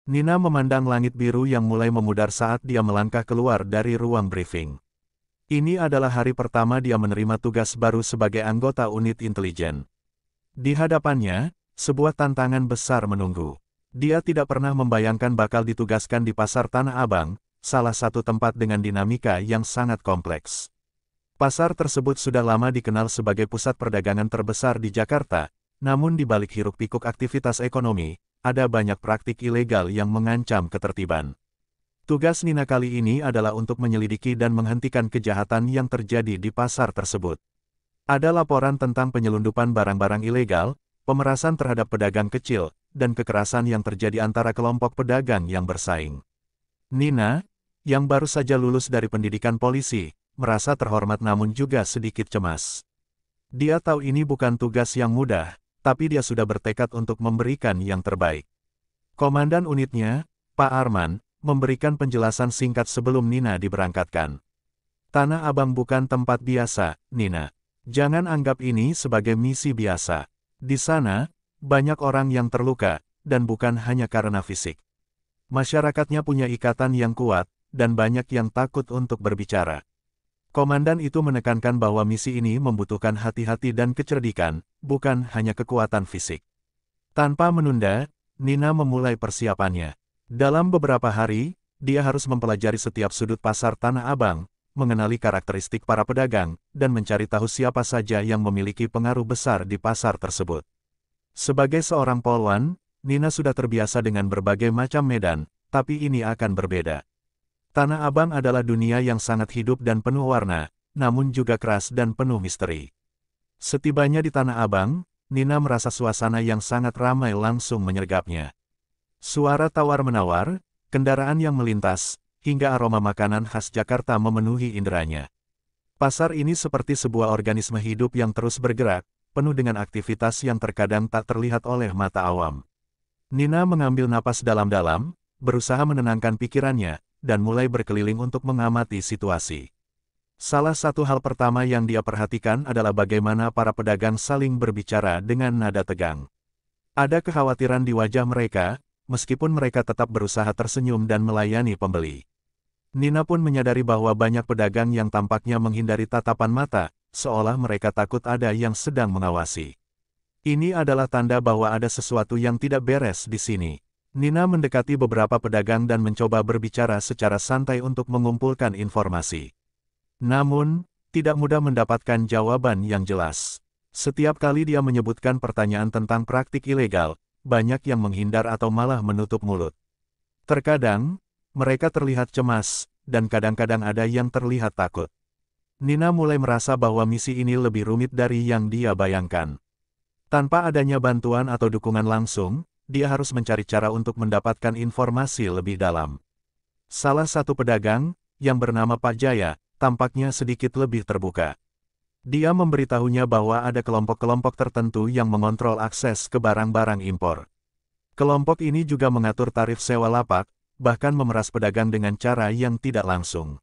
Nina memandang langit biru yang mulai memudar saat dia melangkah keluar dari ruang briefing. Ini adalah hari pertama dia menerima tugas baru sebagai anggota unit intelijen. Di hadapannya, sebuah tantangan besar menunggu. Dia tidak pernah membayangkan bakal ditugaskan di Pasar Tanah Abang, salah satu tempat dengan dinamika yang sangat kompleks. Pasar tersebut sudah lama dikenal sebagai pusat perdagangan terbesar di Jakarta, namun di balik hiruk-pikuk aktivitas ekonomi, ada banyak praktik ilegal yang mengancam ketertiban. Tugas Nina kali ini adalah untuk menyelidiki dan menghentikan kejahatan yang terjadi di pasar tersebut. Ada laporan tentang penyelundupan barang-barang ilegal, pemerasan terhadap pedagang kecil, dan kekerasan yang terjadi antara kelompok pedagang yang bersaing. Nina, yang baru saja lulus dari pendidikan polisi, merasa terhormat namun juga sedikit cemas. Dia tahu ini bukan tugas yang mudah, tapi dia sudah bertekad untuk memberikan yang terbaik. Komandan unitnya, Pak Arman, memberikan penjelasan singkat sebelum Nina diberangkatkan. Tanah Abang bukan tempat biasa, Nina. Jangan anggap ini sebagai misi biasa. Di sana, banyak orang yang terluka, dan bukan hanya karena fisik. Masyarakatnya punya ikatan yang kuat, dan banyak yang takut untuk berbicara. Komandan itu menekankan bahwa misi ini membutuhkan hati-hati dan kecerdikan, bukan hanya kekuatan fisik. Tanpa menunda, Nina memulai persiapannya. Dalam beberapa hari, dia harus mempelajari setiap sudut pasar Tanah Abang, mengenali karakteristik para pedagang, dan mencari tahu siapa saja yang memiliki pengaruh besar di pasar tersebut. Sebagai seorang polwan, Nina sudah terbiasa dengan berbagai macam medan, tapi ini akan berbeda. Tanah Abang adalah dunia yang sangat hidup dan penuh warna, namun juga keras dan penuh misteri. Setibanya di Tanah Abang, Nina merasa suasana yang sangat ramai langsung menyergapnya. Suara tawar-menawar, kendaraan yang melintas, hingga aroma makanan khas Jakarta memenuhi inderanya. Pasar ini seperti sebuah organisme hidup yang terus bergerak, penuh dengan aktivitas yang terkadang tak terlihat oleh mata awam. Nina mengambil napas dalam-dalam, berusaha menenangkan pikirannya, dan mulai berkeliling untuk mengamati situasi. Salah satu hal pertama yang dia perhatikan adalah bagaimana para pedagang saling berbicara dengan nada tegang. Ada kekhawatiran di wajah mereka, meskipun mereka tetap berusaha tersenyum dan melayani pembeli. Nina pun menyadari bahwa banyak pedagang yang tampaknya menghindari tatapan mata, seolah mereka takut ada yang sedang mengawasi. Ini adalah tanda bahwa ada sesuatu yang tidak beres di sini. Nina mendekati beberapa pedagang dan mencoba berbicara secara santai untuk mengumpulkan informasi. Namun, tidak mudah mendapatkan jawaban yang jelas. Setiap kali dia menyebutkan pertanyaan tentang praktik ilegal, banyak yang menghindar atau malah menutup mulut. Terkadang, mereka terlihat cemas, dan kadang-kadang ada yang terlihat takut. Nina mulai merasa bahwa misi ini lebih rumit dari yang dia bayangkan. Tanpa adanya bantuan atau dukungan langsung, dia harus mencari cara untuk mendapatkan informasi lebih dalam. Salah satu pedagang, yang bernama Pak Jaya, tampaknya sedikit lebih terbuka. Dia memberitahunya bahwa ada kelompok-kelompok tertentu yang mengontrol akses ke barang-barang impor. Kelompok ini juga mengatur tarif sewa lapak, bahkan memeras pedagang dengan cara yang tidak langsung.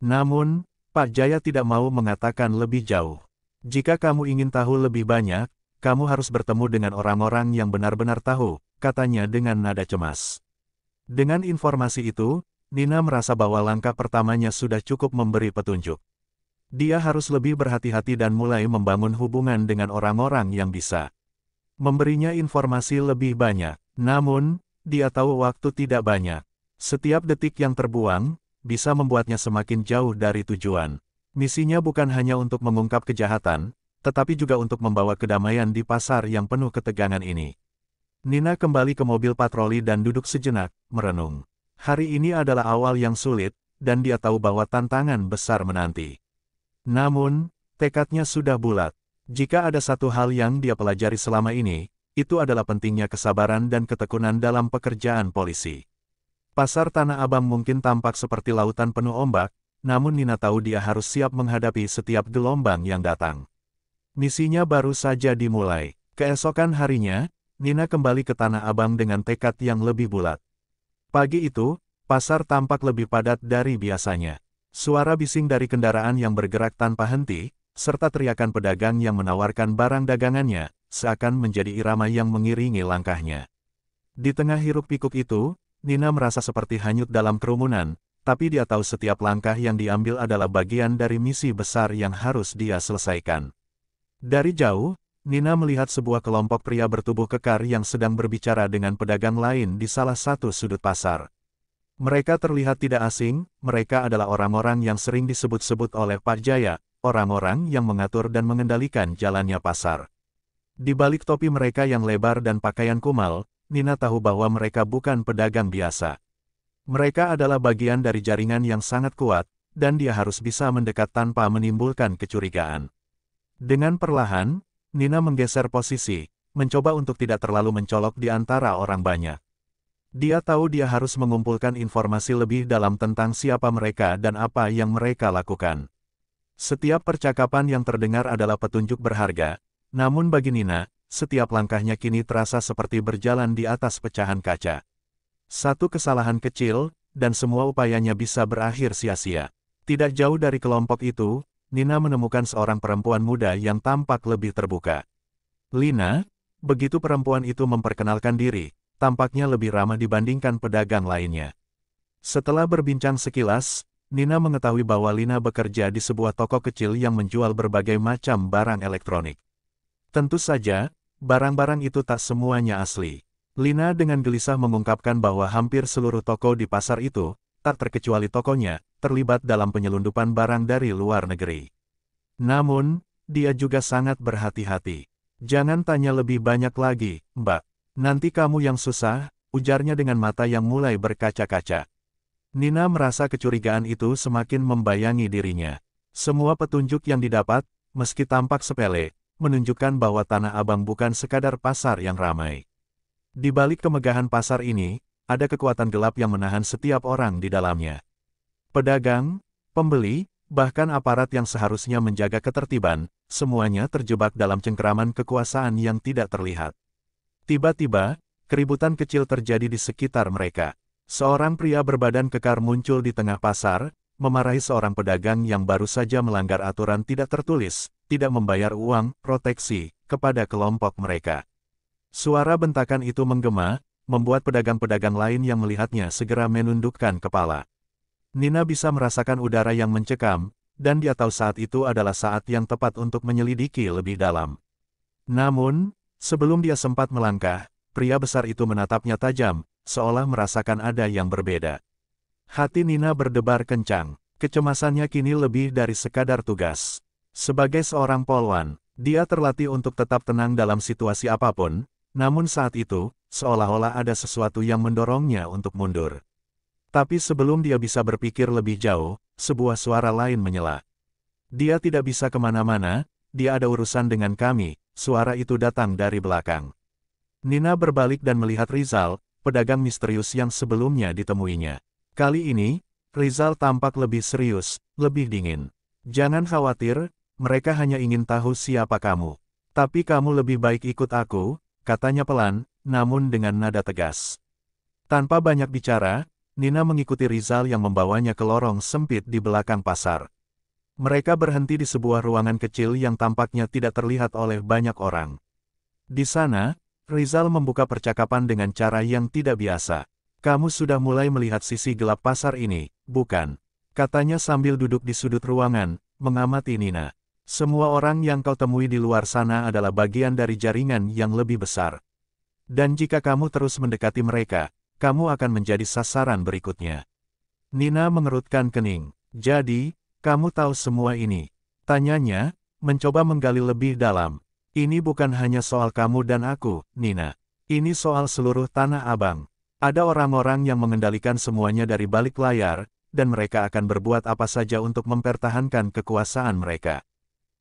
Namun, Pak Jaya tidak mau mengatakan lebih jauh. Jika kamu ingin tahu lebih banyak, kamu harus bertemu dengan orang-orang yang benar-benar tahu, katanya dengan nada cemas. Dengan informasi itu, Nina merasa bahwa langkah pertamanya sudah cukup memberi petunjuk. Dia harus lebih berhati-hati dan mulai membangun hubungan dengan orang-orang yang bisa memberinya informasi lebih banyak. Namun, dia tahu waktu tidak banyak. Setiap detik yang terbuang, bisa membuatnya semakin jauh dari tujuan. Misinya bukan hanya untuk mengungkap kejahatan, tetapi juga untuk membawa kedamaian di pasar yang penuh ketegangan ini. Nina kembali ke mobil patroli dan duduk sejenak, merenung. Hari ini adalah awal yang sulit, dan dia tahu bahwa tantangan besar menanti. Namun, tekadnya sudah bulat. Jika ada satu hal yang dia pelajari selama ini, itu adalah pentingnya kesabaran dan ketekunan dalam pekerjaan polisi. Pasar Tanah Abang mungkin tampak seperti lautan penuh ombak, namun Nina tahu dia harus siap menghadapi setiap gelombang yang datang. Misinya baru saja dimulai. Keesokan harinya, Nina kembali ke Tanah Abang dengan tekad yang lebih bulat. Pagi itu, pasar tampak lebih padat dari biasanya. Suara bising dari kendaraan yang bergerak tanpa henti, serta teriakan pedagang yang menawarkan barang dagangannya, seakan menjadi irama yang mengiringi langkahnya. Di tengah hiruk-pikuk itu, Nina merasa seperti hanyut dalam kerumunan, tapi dia tahu setiap langkah yang diambil adalah bagian dari misi besar yang harus dia selesaikan. Dari jauh, Nina melihat sebuah kelompok pria bertubuh kekar yang sedang berbicara dengan pedagang lain di salah satu sudut pasar. Mereka terlihat tidak asing, mereka adalah orang-orang yang sering disebut-sebut oleh Pak Jaya, orang-orang yang mengatur dan mengendalikan jalannya pasar. Di balik topi mereka yang lebar dan pakaian kumal, Nina tahu bahwa mereka bukan pedagang biasa. Mereka adalah bagian dari jaringan yang sangat kuat, dan dia harus bisa mendekat tanpa menimbulkan kecurigaan. Dengan perlahan, Nina menggeser posisi, mencoba untuk tidak terlalu mencolok di antara orang banyak. Dia tahu dia harus mengumpulkan informasi lebih dalam tentang siapa mereka dan apa yang mereka lakukan. Setiap percakapan yang terdengar adalah petunjuk berharga, namun bagi Nina, setiap langkahnya kini terasa seperti berjalan di atas pecahan kaca. Satu kesalahan kecil, dan semua upayanya bisa berakhir sia-sia. Tidak jauh dari kelompok itu, Nina menemukan seorang perempuan muda yang tampak lebih terbuka. Lina, begitu perempuan itu memperkenalkan diri, tampaknya lebih ramah dibandingkan pedagang lainnya. Setelah berbincang sekilas, Nina mengetahui bahwa Lina bekerja di sebuah toko kecil yang menjual berbagai macam barang elektronik. Tentu saja, barang-barang itu tak semuanya asli. Lina dengan gelisah mengungkapkan bahwa hampir seluruh toko di pasar itu, tak terkecuali tokonya, terlibat dalam penyelundupan barang dari luar negeri. Namun, dia juga sangat berhati-hati. Jangan tanya lebih banyak lagi, Mbak. Nanti kamu yang susah, ujarnya dengan mata yang mulai berkaca-kaca. Nina merasa kecurigaan itu semakin membayangi dirinya. Semua petunjuk yang didapat, meski tampak sepele, menunjukkan bahwa Tanah Abang bukan sekadar pasar yang ramai. Di balik kemegahan pasar ini, ada kekuatan gelap yang menahan setiap orang di dalamnya. Pedagang, pembeli, bahkan aparat yang seharusnya menjaga ketertiban, semuanya terjebak dalam cengkeraman kekuasaan yang tidak terlihat. Tiba-tiba, keributan kecil terjadi di sekitar mereka. Seorang pria berbadan kekar muncul di tengah pasar, memarahi seorang pedagang yang baru saja melanggar aturan tidak tertulis, tidak membayar uang proteksi kepada kelompok mereka. Suara bentakan itu menggema, membuat pedagang-pedagang lain yang melihatnya segera menundukkan kepala. Nina bisa merasakan udara yang mencekam, dan dia tahu saat itu adalah saat yang tepat untuk menyelidiki lebih dalam. Namun, sebelum dia sempat melangkah, pria besar itu menatapnya tajam, seolah merasakan ada yang berbeda. Hati Nina berdebar kencang, kecemasannya kini lebih dari sekadar tugas. Sebagai seorang polwan, dia terlatih untuk tetap tenang dalam situasi apapun, namun saat itu, seolah-olah ada sesuatu yang mendorongnya untuk mundur. Tapi sebelum dia bisa berpikir lebih jauh, sebuah suara lain menyela. Dia tidak bisa kemana-mana, dia ada urusan dengan kami, suara itu datang dari belakang. Nina berbalik dan melihat Rizal, pedagang misterius yang sebelumnya ditemuinya. Kali ini, Rizal tampak lebih serius, lebih dingin. Jangan khawatir, mereka hanya ingin tahu siapa kamu. Tapi kamu lebih baik ikut aku, katanya pelan, namun dengan nada tegas. Tanpa banyak bicara, Nina mengikuti Rizal yang membawanya ke lorong sempit di belakang pasar. Mereka berhenti di sebuah ruangan kecil yang tampaknya tidak terlihat oleh banyak orang. Di sana, Rizal membuka percakapan dengan cara yang tidak biasa. Kamu sudah mulai melihat sisi gelap pasar ini, bukan? Katanya sambil duduk di sudut ruangan, mengamati Nina. Semua orang yang kau temui di luar sana adalah bagian dari jaringan yang lebih besar. Dan jika kamu terus mendekati mereka, kamu akan menjadi sasaran berikutnya. Nina mengerutkan kening. Jadi, kamu tahu semua ini? Tanyanya, mencoba menggali lebih dalam. Ini bukan hanya soal kamu dan aku, Nina. Ini soal seluruh Tanah Abang. Ada orang-orang yang mengendalikan semuanya dari balik layar, dan mereka akan berbuat apa saja untuk mempertahankan kekuasaan mereka.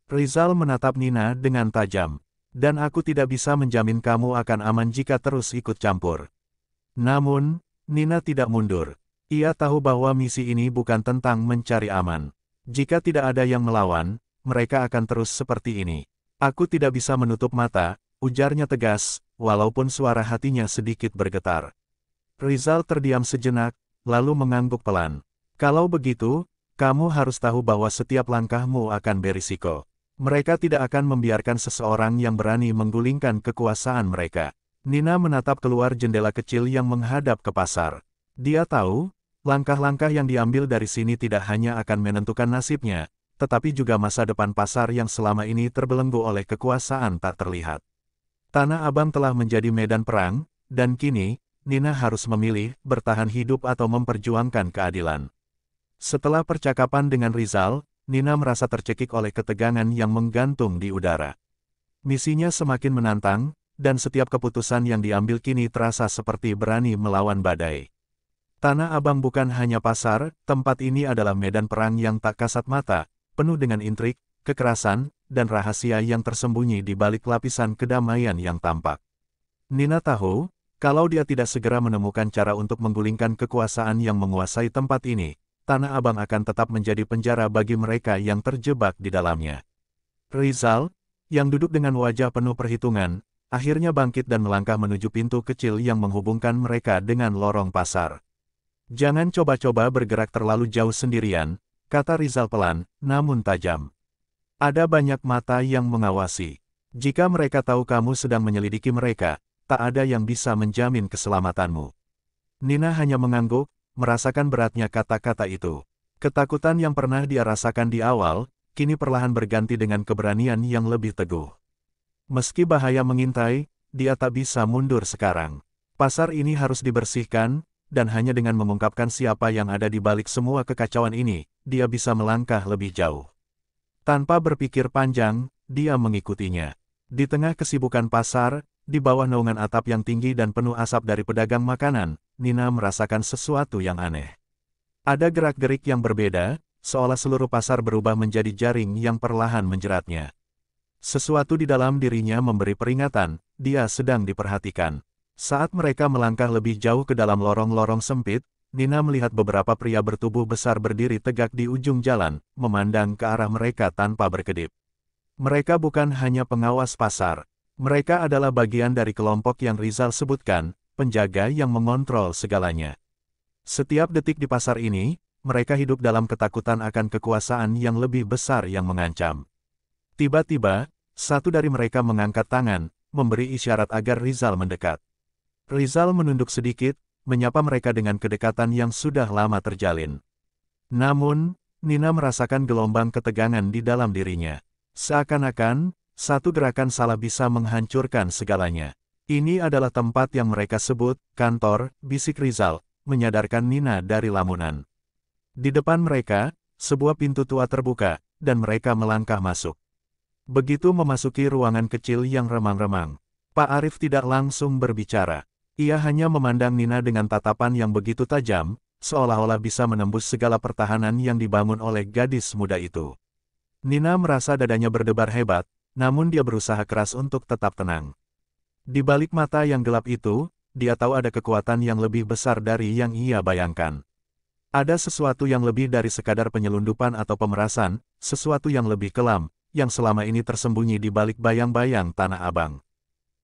Rizal menatap Nina dengan tajam. Dan aku tidak bisa menjamin kamu akan aman jika terus ikut campur. Namun, Nina tidak mundur. Ia tahu bahwa misi ini bukan tentang mencari aman. Jika tidak ada yang melawan, mereka akan terus seperti ini. Aku tidak bisa menutup mata, ujarnya tegas, walaupun suara hatinya sedikit bergetar. Rizal terdiam sejenak, lalu mengangguk pelan. Kalau begitu, kamu harus tahu bahwa setiap langkahmu akan berisiko. Mereka tidak akan membiarkan seseorang yang berani menggulingkan kekuasaan mereka. Nina menatap keluar jendela kecil yang menghadap ke pasar. Dia tahu, langkah-langkah yang diambil dari sini tidak hanya akan menentukan nasibnya, tetapi juga masa depan pasar yang selama ini terbelenggu oleh kekuasaan tak terlihat. Tanah Abang telah menjadi medan perang, dan kini, Nina harus memilih bertahan hidup atau memperjuangkan keadilan. Setelah percakapan dengan Rizal, Nina merasa tercekik oleh ketegangan yang menggantung di udara. Misinya semakin menantang, dan setiap keputusan yang diambil kini terasa seperti berani melawan badai. Tanah Abang bukan hanya pasar, tempat ini adalah medan perang yang tak kasat mata, penuh dengan intrik, kekerasan, dan rahasia yang tersembunyi di balik lapisan kedamaian yang tampak. Nina tahu, kalau dia tidak segera menemukan cara untuk menggulingkan kekuasaan yang menguasai tempat ini, Tanah Abang akan tetap menjadi penjara bagi mereka yang terjebak di dalamnya. Rizal, yang duduk dengan wajah penuh perhitungan, akhirnya bangkit dan melangkah menuju pintu kecil yang menghubungkan mereka dengan lorong pasar. "Jangan coba-coba bergerak terlalu jauh sendirian," kata Rizal pelan, namun tajam. "Ada banyak mata yang mengawasi. Jika mereka tahu kamu sedang menyelidiki mereka, tak ada yang bisa menjamin keselamatanmu." Nina hanya mengangguk, merasakan beratnya kata-kata itu. Ketakutan yang pernah dia rasakan di awal, kini perlahan berganti dengan keberanian yang lebih teguh. Meski bahaya mengintai, dia tak bisa mundur sekarang. Pasar ini harus dibersihkan, dan hanya dengan mengungkapkan siapa yang ada di balik semua kekacauan ini, dia bisa melangkah lebih jauh. Tanpa berpikir panjang, dia mengikutinya. Di tengah kesibukan pasar, di bawah naungan atap yang tinggi dan penuh asap dari pedagang makanan, Nina merasakan sesuatu yang aneh. Ada gerak-gerik yang berbeda, seolah seluruh pasar berubah menjadi jaring yang perlahan menjeratnya. Sesuatu di dalam dirinya memberi peringatan, dia sedang diperhatikan. Saat mereka melangkah lebih jauh ke dalam lorong-lorong sempit, Nina melihat beberapa pria bertubuh besar berdiri tegak di ujung jalan, memandang ke arah mereka tanpa berkedip. Mereka bukan hanya pengawas pasar. Mereka adalah bagian dari kelompok yang Rizal sebutkan, penjaga yang mengontrol segalanya. Setiap detik di pasar ini, mereka hidup dalam ketakutan akan kekuasaan yang lebih besar yang mengancam. Tiba-tiba, satu dari mereka mengangkat tangan, memberi isyarat agar Rizal mendekat. Rizal menunduk sedikit, menyapa mereka dengan kedekatan yang sudah lama terjalin. Namun, Nina merasakan gelombang ketegangan di dalam dirinya. Seakan-akan, satu gerakan salah bisa menghancurkan segalanya. "Ini adalah tempat yang mereka sebut kantor," bisik Rizal, menyadarkan Nina dari lamunan. Di depan mereka, sebuah pintu tua terbuka, dan mereka melangkah masuk. Begitu memasuki ruangan kecil yang remang-remang, Pak Arif tidak langsung berbicara. Ia hanya memandang Nina dengan tatapan yang begitu tajam, seolah-olah bisa menembus segala pertahanan yang dibangun oleh gadis muda itu. Nina merasa dadanya berdebar hebat, namun dia berusaha keras untuk tetap tenang. Di balik mata yang gelap itu, dia tahu ada kekuatan yang lebih besar dari yang ia bayangkan. Ada sesuatu yang lebih dari sekadar penyelundupan atau pemerasan, sesuatu yang lebih kelam, yang selama ini tersembunyi di balik bayang-bayang Tanah Abang.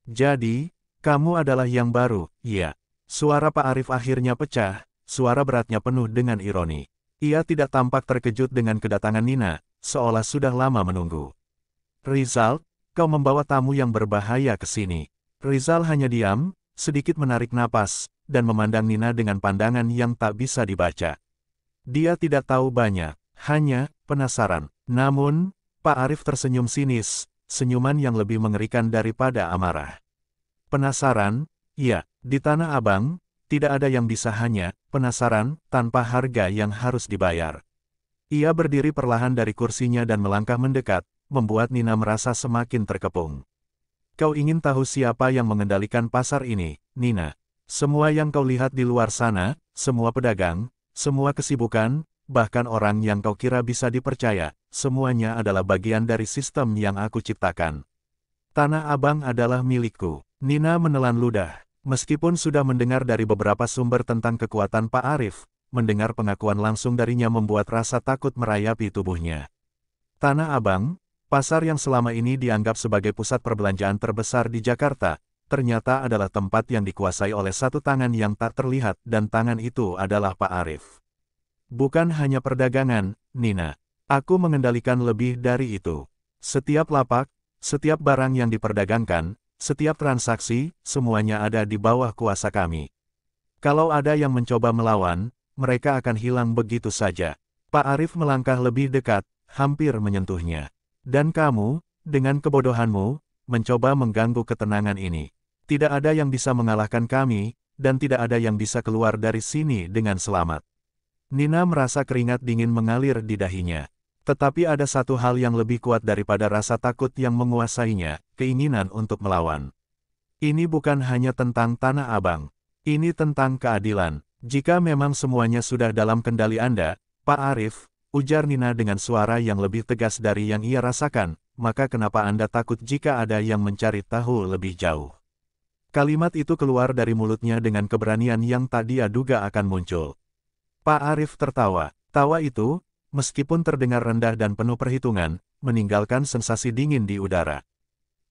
"Jadi, kamu adalah yang baru, iya?" Suara Pak Arif akhirnya pecah, suara beratnya penuh dengan ironi. Ia tidak tampak terkejut dengan kedatangan Nina, seolah sudah lama menunggu. "Rizal, kau membawa tamu yang berbahaya ke sini." Rizal hanya diam, sedikit menarik napas, dan memandang Nina dengan pandangan yang tak bisa dibaca. Dia tidak tahu banyak, hanya penasaran. Namun, Pak Arif tersenyum sinis, senyuman yang lebih mengerikan daripada amarah. "Penasaran? Iya, di Tanah Abang, tidak ada yang bisa hanya penasaran tanpa harga yang harus dibayar." Ia berdiri perlahan dari kursinya dan melangkah mendekat, membuat Nina merasa semakin terkepung. "Kau ingin tahu siapa yang mengendalikan pasar ini, Nina? Semua yang kau lihat di luar sana, semua pedagang, semua kesibukan, bahkan orang yang kau kira bisa dipercaya, semuanya adalah bagian dari sistem yang aku ciptakan. Tanah Abang adalah milikku." Nina menelan ludah. Meskipun sudah mendengar dari beberapa sumber tentang kekuatan Pak Arif, mendengar pengakuan langsung darinya membuat rasa takut merayapi tubuhnya. Tanah Abang, pasar yang selama ini dianggap sebagai pusat perbelanjaan terbesar di Jakarta, ternyata adalah tempat yang dikuasai oleh satu tangan yang tak terlihat dan tangan itu adalah Pak Arif. "Bukan hanya perdagangan, Nina. Aku mengendalikan lebih dari itu. Setiap lapak, setiap barang yang diperdagangkan, setiap transaksi, semuanya ada di bawah kuasa kami." Kalau ada yang mencoba melawan, mereka akan hilang begitu saja. Pak Arif melangkah lebih dekat, hampir menyentuhnya. Dan kamu, dengan kebodohanmu, mencoba mengganggu ketenangan ini. Tidak ada yang bisa mengalahkan kami, dan tidak ada yang bisa keluar dari sini dengan selamat. Nina merasa keringat dingin mengalir di dahinya. Tetapi ada satu hal yang lebih kuat daripada rasa takut yang menguasainya, keinginan untuk melawan. Ini bukan hanya tentang Tanah Abang. Ini tentang keadilan. Jika memang semuanya sudah dalam kendali Anda, Pak Arif, ujar Nina dengan suara yang lebih tegas dari yang ia rasakan, maka kenapa Anda takut jika ada yang mencari tahu lebih jauh? Kalimat itu keluar dari mulutnya dengan keberanian yang tak dia duga akan muncul. Pak Arif tertawa. Tawa itu, meskipun terdengar rendah dan penuh perhitungan, meninggalkan sensasi dingin di udara.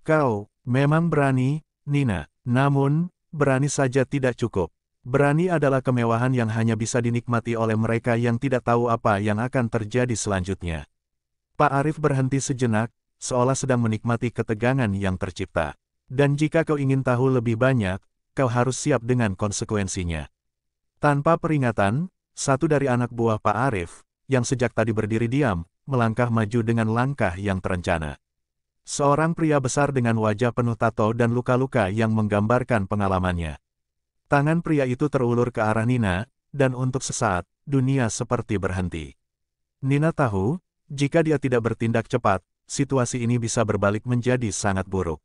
Kau, memang berani, Nina. Namun, berani saja tidak cukup. Berani adalah kemewahan yang hanya bisa dinikmati oleh mereka yang tidak tahu apa yang akan terjadi selanjutnya. Pak Arif berhenti sejenak, seolah sedang menikmati ketegangan yang tercipta. Dan jika kau ingin tahu lebih banyak, kau harus siap dengan konsekuensinya. Tanpa peringatan, satu dari anak buah Pak Arif, yang sejak tadi berdiri diam, melangkah maju dengan langkah yang terencana. Seorang pria besar dengan wajah penuh tato dan luka-luka yang menggambarkan pengalamannya. Tangan pria itu terulur ke arah Nina, dan untuk sesaat, dunia seperti berhenti. Nina tahu, jika dia tidak bertindak cepat, situasi ini bisa berbalik menjadi sangat buruk.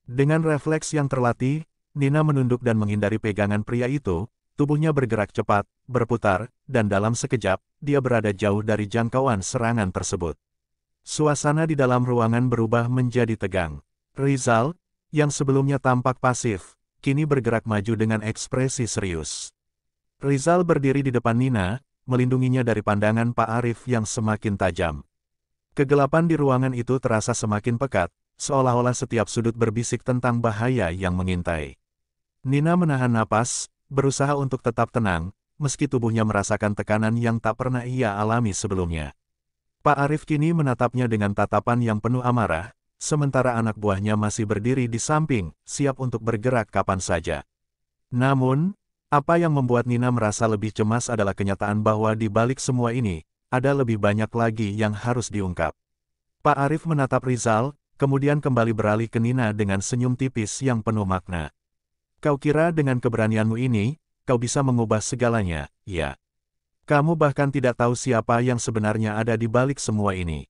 Dengan refleks yang terlatih, Nina menunduk dan menghindari pegangan pria itu, tubuhnya bergerak cepat, berputar, dan dalam sekejap, dia berada jauh dari jangkauan serangan tersebut. Suasana di dalam ruangan berubah menjadi tegang. Rizal, yang sebelumnya tampak pasif, kini bergerak maju dengan ekspresi serius. Rizal berdiri di depan Nina, melindunginya dari pandangan Pak Arif yang semakin tajam. Kegelapan di ruangan itu terasa semakin pekat, seolah-olah setiap sudut berbisik tentang bahaya yang mengintai. Nina menahan napas, berusaha untuk tetap tenang, meski tubuhnya merasakan tekanan yang tak pernah ia alami sebelumnya. Pak Arif kini menatapnya dengan tatapan yang penuh amarah, sementara anak buahnya masih berdiri di samping, siap untuk bergerak kapan saja. Namun, apa yang membuat Nina merasa lebih cemas adalah kenyataan bahwa di balik semua ini, ada lebih banyak lagi yang harus diungkap. Pak Arif menatap Rizal, kemudian kembali beralih ke Nina dengan senyum tipis yang penuh makna. Kau kira dengan keberanianmu ini, kau bisa mengubah segalanya, ya? Kamu bahkan tidak tahu siapa yang sebenarnya ada di balik semua ini.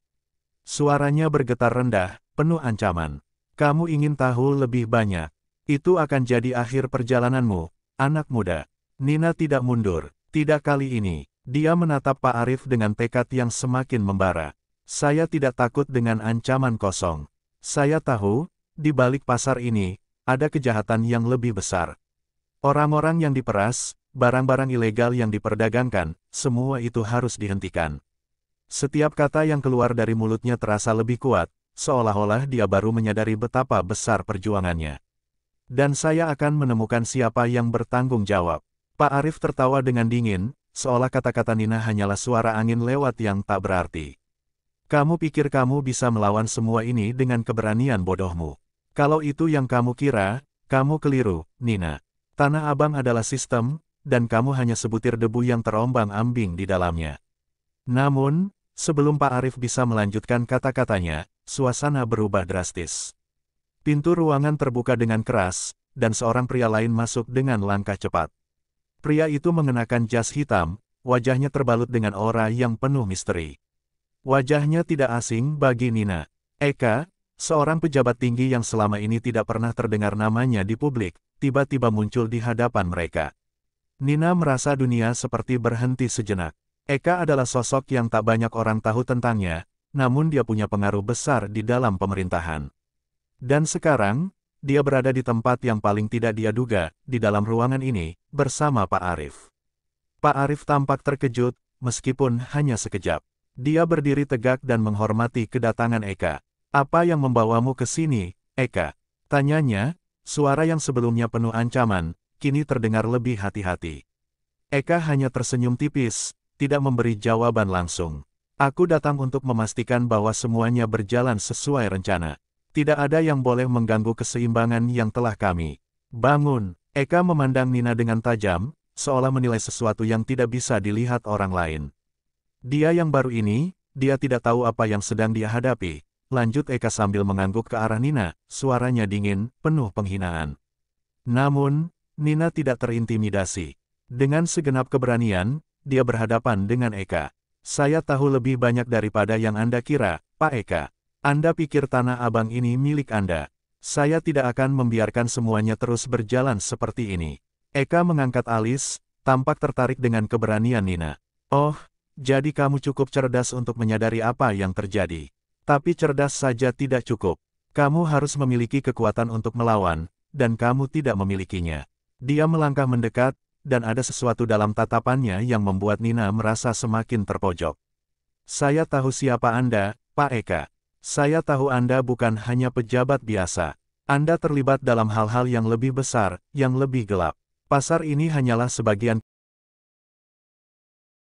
Suaranya bergetar rendah, penuh ancaman. Kamu ingin tahu lebih banyak. Itu akan jadi akhir perjalananmu, anak muda. Nina tidak mundur, tidak kali ini. Dia menatap Pak Arif dengan tekad yang semakin membara. Saya tidak takut dengan ancaman kosong. Saya tahu, di balik pasar ini, ada kejahatan yang lebih besar. Orang-orang yang diperas, barang-barang ilegal yang diperdagangkan, semua itu harus dihentikan. Setiap kata yang keluar dari mulutnya terasa lebih kuat, seolah-olah dia baru menyadari betapa besar perjuangannya. Dan saya akan menemukan siapa yang bertanggung jawab. Pak Arif tertawa dengan dingin, seolah kata-kata Nina hanyalah suara angin lewat yang tak berarti. Kamu pikir kamu bisa melawan semua ini dengan keberanian bodohmu. Kalau itu yang kamu kira, kamu keliru, Nina. Tanah Abang adalah sistem, dan kamu hanya sebutir debu yang terombang-ambing di dalamnya. Namun, sebelum Pak Arif bisa melanjutkan kata-katanya, suasana berubah drastis. Pintu ruangan terbuka dengan keras, dan seorang pria lain masuk dengan langkah cepat. Pria itu mengenakan jas hitam, wajahnya terbalut dengan aura yang penuh misteri. Wajahnya tidak asing bagi Nina. Eka, seorang pejabat tinggi yang selama ini tidak pernah terdengar namanya di publik, tiba-tiba muncul di hadapan mereka. Nina merasa dunia seperti berhenti sejenak. Eka adalah sosok yang tak banyak orang tahu tentangnya, namun dia punya pengaruh besar di dalam pemerintahan. Dan sekarang, dia berada di tempat yang paling tidak dia duga, di dalam ruangan ini, bersama Pak Arif. Pak Arif tampak terkejut, meskipun hanya sekejap. Dia berdiri tegak dan menghormati kedatangan Eka. Apa yang membawamu ke sini, Eka? Tanyanya, suara yang sebelumnya penuh ancaman, kini terdengar lebih hati-hati. Eka hanya tersenyum tipis, tidak memberi jawaban langsung. Aku datang untuk memastikan bahwa semuanya berjalan sesuai rencana. Tidak ada yang boleh mengganggu keseimbangan yang telah kami bangun. Eka memandang Nina dengan tajam, seolah menilai sesuatu yang tidak bisa dilihat orang lain. Dia yang baru ini, dia tidak tahu apa yang sedang dia hadapi, lanjut Eka sambil mengangguk ke arah Nina, suaranya dingin, penuh penghinaan. Namun, Nina tidak terintimidasi. Dengan segenap keberanian, dia berhadapan dengan Eka. Saya tahu lebih banyak daripada yang Anda kira, Pak Eka. Anda pikir Tanah Abang ini milik Anda. Saya tidak akan membiarkan semuanya terus berjalan seperti ini. Eka mengangkat alis, tampak tertarik dengan keberanian Nina. Oh, jadi kamu cukup cerdas untuk menyadari apa yang terjadi. Tapi cerdas saja tidak cukup. Kamu harus memiliki kekuatan untuk melawan, dan kamu tidak memilikinya. Dia melangkah mendekat, dan ada sesuatu dalam tatapannya yang membuat Nina merasa semakin terpojok. Saya tahu siapa Anda, Pak Eka. Saya tahu Anda bukan hanya pejabat biasa. Anda terlibat dalam hal-hal yang lebih besar, yang lebih gelap. Pasar ini hanyalah sebagian